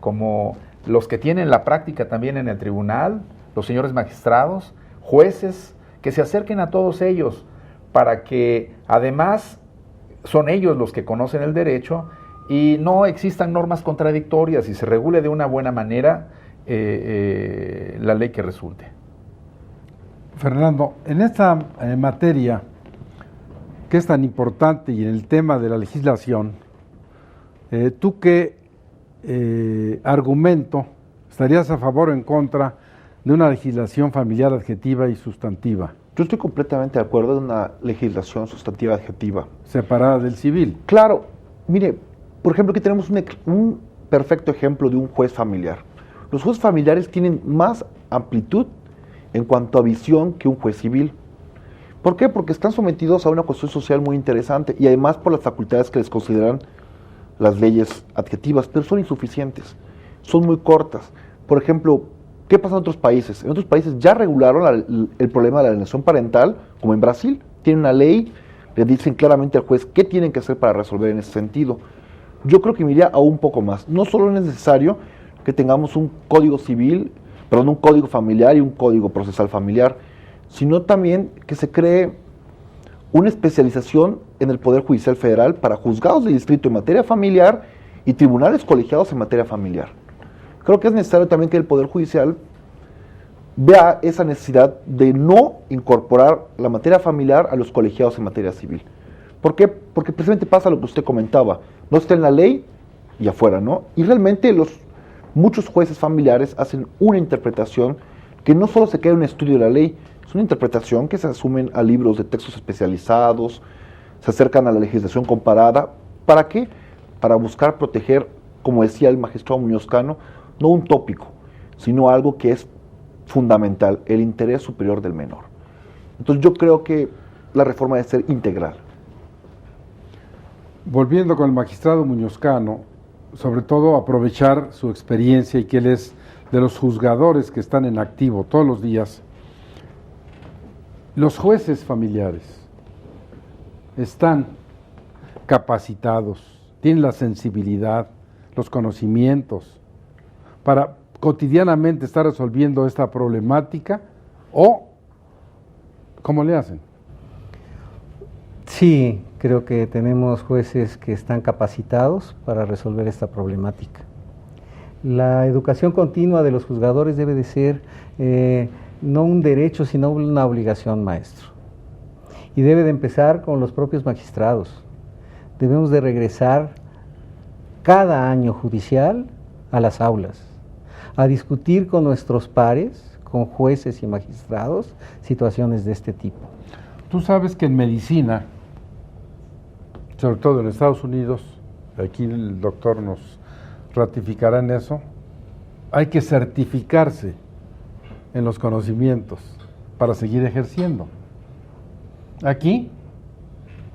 como los que tienen la práctica también en el tribunal, los señores magistrados, jueces, que se acerquen a todos ellos, para que además son ellos los que conocen el derecho y no existan normas contradictorias y se regule de una buena manera la ley que resulte. Fernando, en esta materia que es tan importante y en el tema de la legislación, ¿tú qué argumento estarías a favor o en contra de una legislación familiar adjetiva y sustantiva? Yo estoy completamente de acuerdo en una legislación sustantiva adjetiva. Separada del civil. Claro, mire, por ejemplo, aquí tenemos un perfecto ejemplo de un juez familiar. Los jueces familiares tienen más amplitud en cuanto a visión que un juez civil. ¿Por qué? Porque están sometidos a una cuestión social muy interesante y además por las facultades que les consideran las leyes adjetivas, pero son insuficientes, son muy cortas. Por ejemplo, ¿qué pasa en otros países? En otros países ya regularon el problema de la alienación parental, como en Brasil, tienen una ley, le dicen claramente al juez qué tienen que hacer para resolver en ese sentido. Yo creo que me iría aún un poco más. No solo es necesario que tengamos un código civil, un código familiar y un código procesal familiar, sino también que se cree una especialización en el Poder Judicial Federal para juzgados de distrito en materia familiar y tribunales colegiados en materia familiar. Creo que es necesario también que el Poder Judicial vea esa necesidad de no incorporar la materia familiar a los colegiados en materia civil. ¿Por qué? Porque precisamente pasa lo que usted comentaba, no está en la ley y afuera, ¿no? Y realmente muchos jueces familiares hacen una interpretación que no solo se queda en un estudio de la ley, es una interpretación que se asumen a libros de textos especializados, se acercan a la legislación comparada. ¿Para qué? Para buscar proteger como decía el magistrado Muñoz Cano, no un tópico, sino algo que es fundamental, el interés superior del menor. Entonces yo creo que la reforma debe ser integral. Volviendo con el magistrado Muñoz Cano, sobre todo aprovechar su experiencia y que él es de los juzgadores que están en activo todos los días. Los jueces familiares están capacitados, tienen la sensibilidad, los conocimientos para cotidianamente estar resolviendo esta problemática, o ¿cómo le hacen? Sí, creo que tenemos jueces que están capacitados para resolver esta problemática. La educación continua de los juzgadores debe de ser no un derecho, sino una obligación, maestro. Y debe de empezar con los propios magistrados. Debemos de regresar cada año judicial a las aulas, a discutir con nuestros pares, con jueces y magistrados, situaciones de este tipo. Tú sabes que en medicina, sobre todo en Estados Unidos, aquí el doctor nos ratificará en eso, hay que certificarse en los conocimientos para seguir ejerciendo. Aquí,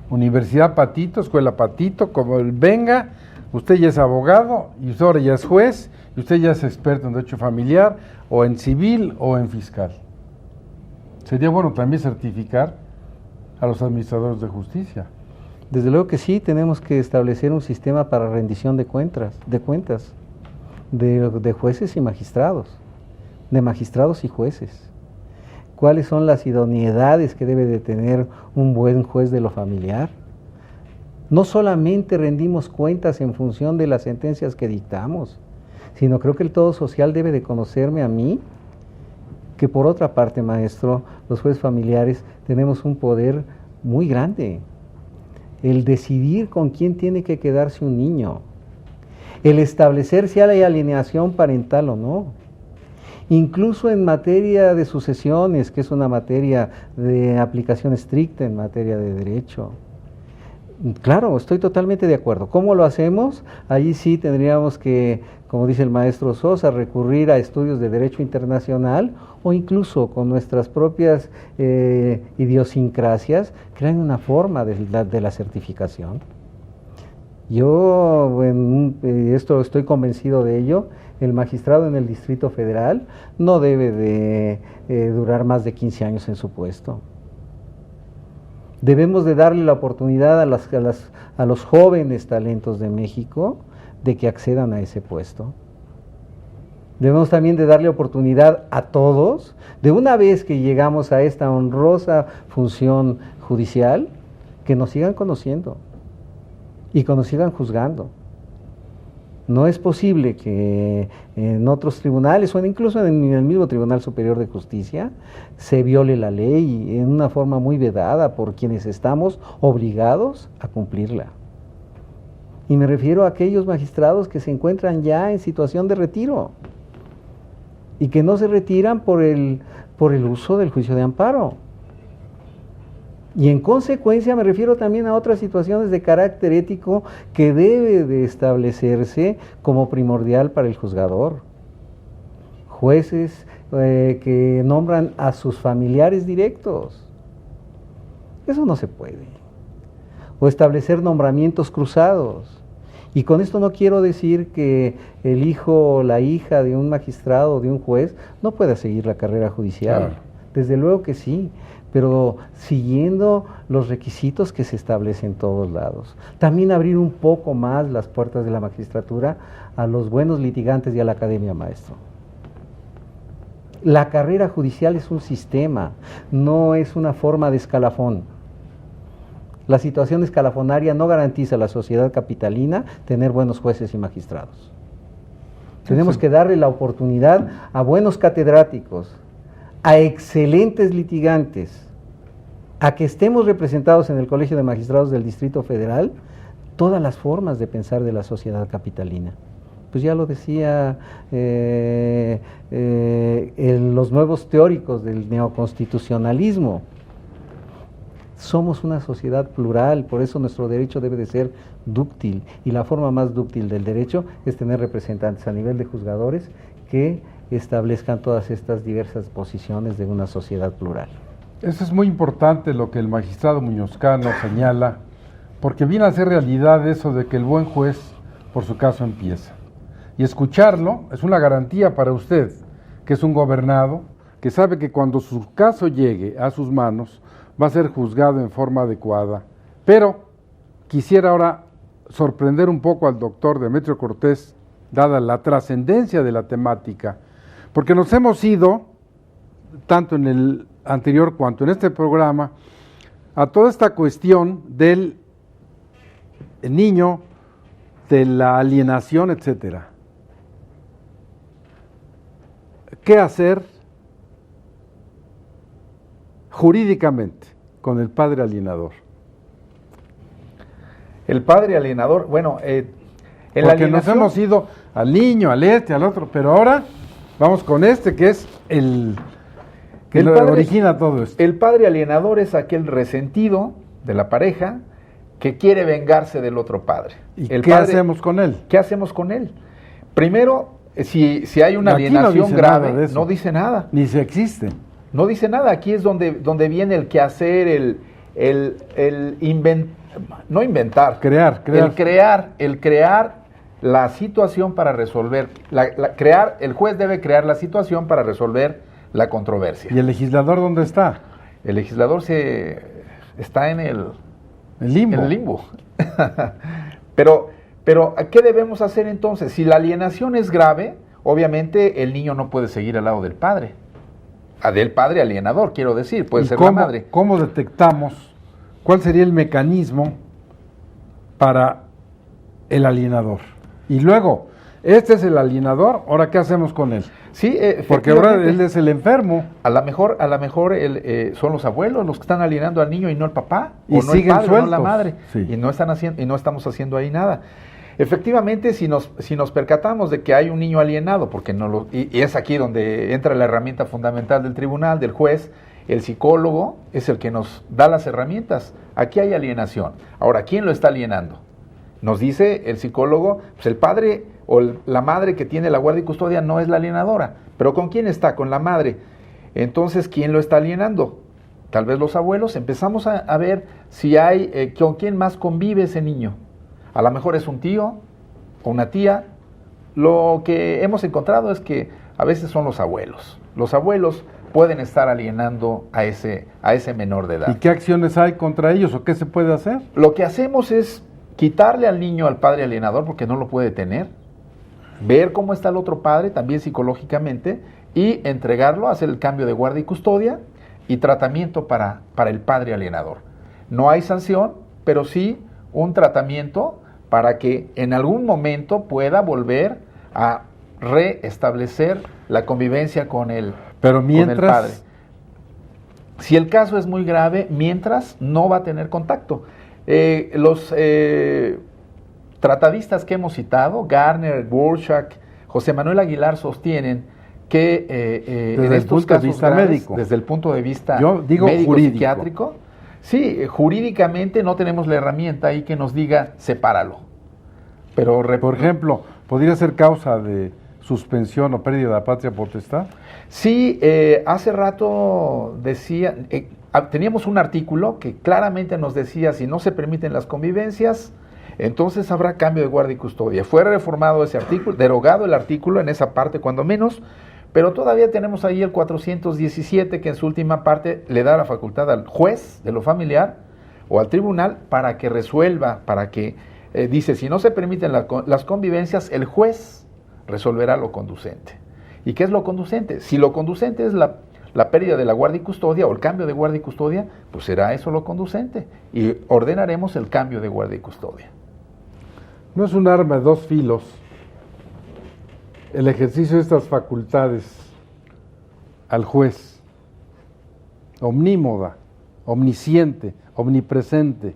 Universidad Patito, Escuela Patito, como él venga, usted ya es abogado y usted ahora ya es juez y usted ya es experto en derecho familiar o en civil o en fiscal. Sería bueno también certificar a los administradores de justicia. Desde luego que sí, tenemos que establecer un sistema para rendición de cuentas de jueces y magistrados, de magistrados y jueces. ¿Cuáles son las idoneidades que debe de tener un buen juez de lo familiar? No solamente rendimos cuentas en función de las sentencias que dictamos, sino creo que el todo social debe de conocerme a mí, que por otra parte, maestro, los jueces familiares tenemos un poder muy grande. El decidir con quién tiene que quedarse un niño, el establecer si hay alineación parental o no, incluso en materia de sucesiones, que es una materia de aplicación estricta en materia de derecho. Claro, estoy totalmente de acuerdo. ¿Cómo lo hacemos? Allí sí tendríamos que, como dice el maestro Sosa, recurrir a estudios de derecho internacional o incluso con nuestras propias idiosincrasias, crear una forma de la certificación. Yo, esto estoy convencido de ello, el magistrado en el Distrito Federal no debe de durar más de 15 años en su puesto. Debemos de darle la oportunidad a los jóvenes talentos de México de que accedan a ese puesto. Debemos también de darle oportunidad a todos, de una vez que llegamos a esta honrosa función judicial, que nos sigan conociendo y que nos sigan juzgando. No es posible que en otros tribunales o incluso en el mismo Tribunal Superior de Justicia se viole la ley en una forma muy vedada por quienes estamos obligados a cumplirla. Y me refiero a aquellos magistrados que se encuentran ya en situación de retiro y que no se retiran por el uso del juicio de amparo. Y en consecuencia me refiero también a otras situaciones de carácter ético que debe de establecerse como primordial para el juzgador. Jueces que nombran a sus familiares directos. Eso no se puede. O establecer nombramientos cruzados. Y con esto no quiero decir que el hijo o la hija de un magistrado o de un juez no pueda seguir la carrera judicial. Claro. Desde luego que sí, pero siguiendo los requisitos que se establecen en todos lados. También abrir un poco más las puertas de la magistratura a los buenos litigantes y a la academia, maestro. La carrera judicial es un sistema, no es una forma de escalafón. La situación escalafonaria no garantiza a la sociedad capitalina tener buenos jueces y magistrados. Tenemos que darle la oportunidad a buenos catedráticos, a excelentes litigantes, a que estemos representados en el Colegio de Magistrados del Distrito Federal, todas las formas de pensar de la sociedad capitalina. Pues ya lo decía los nuevos teóricos del neoconstitucionalismo. Somos una sociedad plural, por eso nuestro derecho debe de ser dúctil, y la forma más dúctil del derecho es tener representantes a nivel de juzgadores que establezcan todas estas diversas posiciones de una sociedad plural. Eso es muy importante lo que el magistrado Muñozcano señala, porque viene a ser realidad eso de que el buen juez por su caso empieza. Y escucharlo es una garantía para usted, que es un gobernado, que sabe que cuando su caso llegue a sus manos va a ser juzgado en forma adecuada. Pero quisiera ahora sorprender un poco al doctor Demetrio Cortés, dada la trascendencia de la temática, porque nos hemos ido, tanto en el anterior cuanto en este programa, a toda esta cuestión del niño, de la alienación, etcétera. ¿Qué hacer jurídicamente con el padre alienador? El padre alienador, bueno, porque nos hemos ido al niño, al al otro, pero ahora vamos con este que es el que origina todo esto. El padre alienador es aquel resentido de la pareja que quiere vengarse del otro padre. ¿Y qué hacemos con él? ¿Qué hacemos con él? Primero, si hay una alienación grave, no dice nada. Ni se existe. No dice nada. Aquí es donde viene el quehacer, no inventar. El crear la situación para resolver. El juez debe crear la situación para resolver la controversia. ¿Y el legislador dónde está? El legislador está en el limbo. Pero, ¿qué debemos hacer entonces? Si la alienación es grave, obviamente el niño no puede seguir al lado del padre. Del padre alienador, quiero decir, puede ser la madre. ¿Cómo detectamos? ¿Cuál sería el mecanismo para el alienador? Y luego, este es el alienador, ¿ahora qué hacemos con él? Sí, porque ahora él es el enfermo. A lo mejor son los abuelos los que están alienando al niño y no el papá, y o no el padre, sueltos. no la madre, sí. y no estamos haciendo ahí nada. Efectivamente, si nos percatamos de que hay un niño alienado, porque y es aquí donde entra la herramienta fundamental del tribunal, del juez, el psicólogo es el que nos da las herramientas. Aquí hay alienación. Ahora, ¿quién lo está alienando? Nos dice el psicólogo, pues el padre o la madre que tiene la guardia y custodia no es la alienadora. ¿Pero con quién está? Con la madre. Entonces, ¿quién lo está alienando? Tal vez los abuelos. Empezamos a ver si hay, con quién más convive ese niño. A lo mejor es un tío o una tía. Lo que hemos encontrado es que a veces son los abuelos. Los abuelos pueden estar alienando a ese menor de edad. ¿Y qué acciones hay contra ellos o qué se puede hacer? Lo que hacemos es quitarle al niño al padre alienador porque no lo puede tener, ver cómo está el otro padre, también psicológicamente, y entregarlo, hacer el cambio de guardia y custodia y tratamiento para el padre alienador. No hay sanción, pero sí un tratamiento para que en algún momento pueda volver a reestablecer la convivencia con el padre. Si el caso es muy grave, mientras no va a tener contacto. Los tratadistas que hemos citado, Garner, Burchak, José Manuel Aguilar, sostienen que en estos casos graves, desde el punto de vista médico psiquiátrico, sí, jurídicamente no tenemos la herramienta ahí que nos diga sepáralo. Pero por ejemplo, ¿podría ser causa de suspensión o pérdida de la patria potestad? Sí, hace rato decía, teníamos un artículo que claramente nos decía, si no se permiten las convivencias, entonces habrá cambio de guardia y custodia. Fue reformado ese artículo, derogado el artículo en esa parte cuando menos, pero todavía tenemos ahí el 417 que en su última parte le da la facultad al juez de lo familiar o al tribunal para que resuelva, para que dice, si no se permiten las convivencias, el juez resolverá lo conducente. ¿Y qué es lo conducente? Si lo conducente es la pérdida de la guardia y custodia o el cambio de guardia y custodia, pues será eso lo conducente y ordenaremos el cambio de guardia y custodia. No es un arma de dos filos el ejercicio de estas facultades al juez, omnímoda, omnisciente, omnipresente,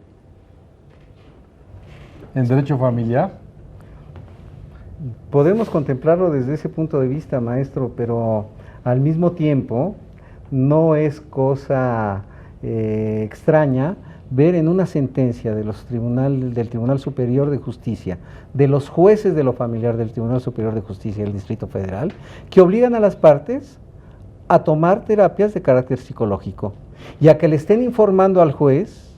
en derecho familiar. Podemos contemplarlo desde ese punto de vista, maestro, pero al mismo tiempo no es cosa extraña ver en una sentencia del Tribunal Superior de Justicia, de los jueces de lo familiar del Tribunal Superior de Justicia del Distrito Federal, que obligan a las partes a tomar terapias de carácter psicológico y a que le estén informando al juez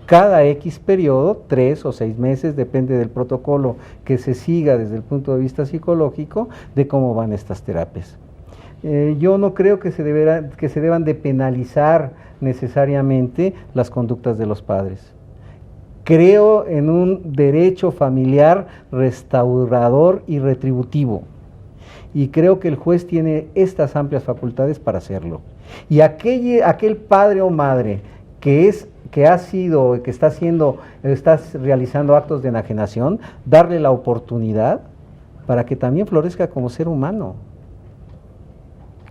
cada X periodo, 3 o 6 meses, depende del protocolo que se siga desde el punto de vista psicológico, de cómo van estas terapias. Yo no creo que se deban de penalizar necesariamente las conductas de los padres. Creo en un derecho familiar restaurador y retributivo. Y creo que el juez tiene estas amplias facultades para hacerlo. Y aquel padre o madre que está realizando actos de enajenación, darle la oportunidad para que también florezca como ser humano.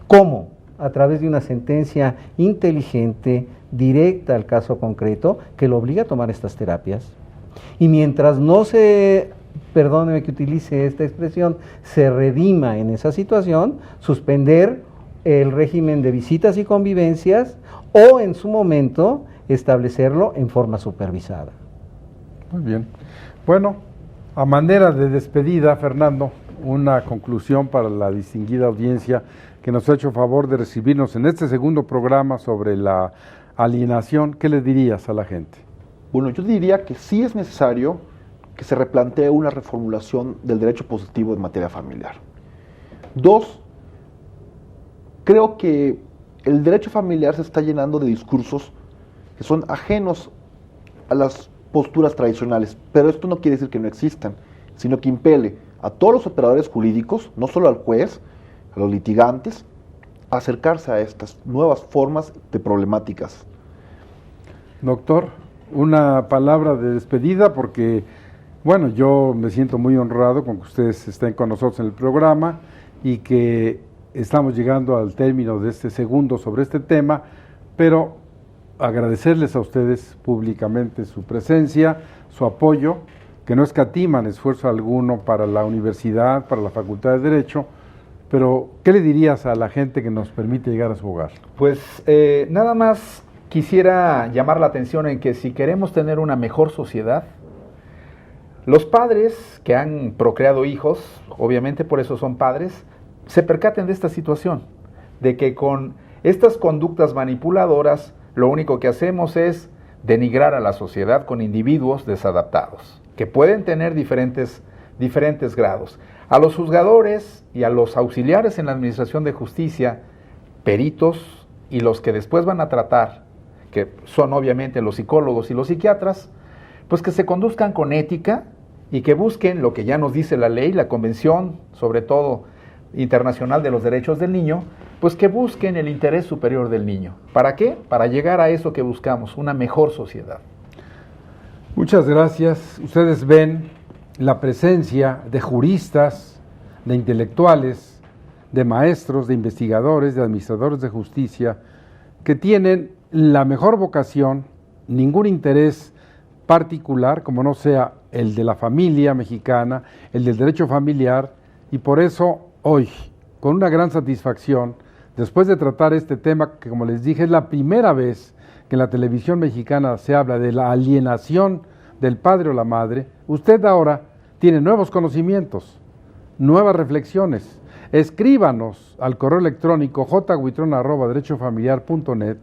¿Cómo? A través de una sentencia inteligente, directa al caso concreto, que lo obliga a tomar estas terapias. Y mientras no perdóneme que utilice esta expresión, se redima en esa situación, suspender el régimen de visitas y convivencias o en su momento establecerlo en forma supervisada. Muy bien. Bueno, a manera de despedida, Fernando, una conclusión para la distinguida audiencia que nos ha hecho favor de recibirnos en este segundo programa sobre la alienación. ¿Qué le dirías a la gente? Bueno, yo diría que sí es necesario que se replantee una reformulación del derecho positivo en materia familiar. 2, creo que el derecho familiar se está llenando de discursos que son ajenos a las posturas tradicionales, pero esto no quiere decir que no existan, sino que impele a todos los operadores jurídicos, no solo al juez, a los litigantes, a acercarse a estas nuevas formas de problemáticas. Doctor, una palabra de despedida porque, bueno, yo me siento muy honrado con que ustedes estén con nosotros en el programa y que estamos llegando al término de este segundo sobre este tema, pero agradecerles a ustedes públicamente su presencia, su apoyo, que no escatiman esfuerzo alguno para la universidad, para la Facultad de Derecho, pero ¿qué le dirías a la gente que nos permite llegar a su hogar? Pues nada más quisiera llamar la atención en que si queremos tener una mejor sociedad, los padres que han procreado hijos, obviamente por eso son padres, se percaten de esta situación, de que con estas conductas manipuladoras lo único que hacemos es denigrar a la sociedad con individuos desadaptados, que pueden tener diferentes grados. A los juzgadores y a los auxiliares en la administración de justicia, peritos y los que después van a tratar, que son obviamente los psicólogos y los psiquiatras, pues que se conduzcan con ética y que busquen lo que ya nos dice la ley, la Convención, sobre todo Internacional de los Derechos del Niño, pues que busquen el interés superior del niño. ¿Para qué? Para llegar a eso que buscamos, una mejor sociedad. Muchas gracias. Ustedes ven la presencia de juristas, de intelectuales, de maestros, de investigadores, de administradores de justicia, que tienen la mejor vocación, ningún interés particular, como no sea el de la familia mexicana, el del derecho familiar, y por eso hoy, con una gran satisfacción, después de tratar este tema, que como les dije, es la primera vez que en la televisión mexicana se habla de la alienación del padre o la madre, usted ahora tiene nuevos conocimientos, nuevas reflexiones. Escríbanos al correo electrónico jhuitron@derechofamiliar.net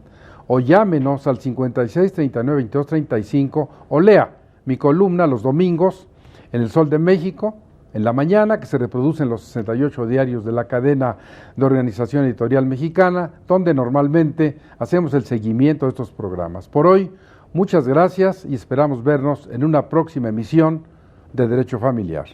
o llámenos al 56 39 22 35 o lea mi columna los domingos en El Sol de México, en la mañana, que se reproduce en los 68 diarios de la cadena de Organización Editorial Mexicana, donde normalmente hacemos el seguimiento de estos programas. Por hoy, muchas gracias y esperamos vernos en una próxima emisión de Derecho Familiar.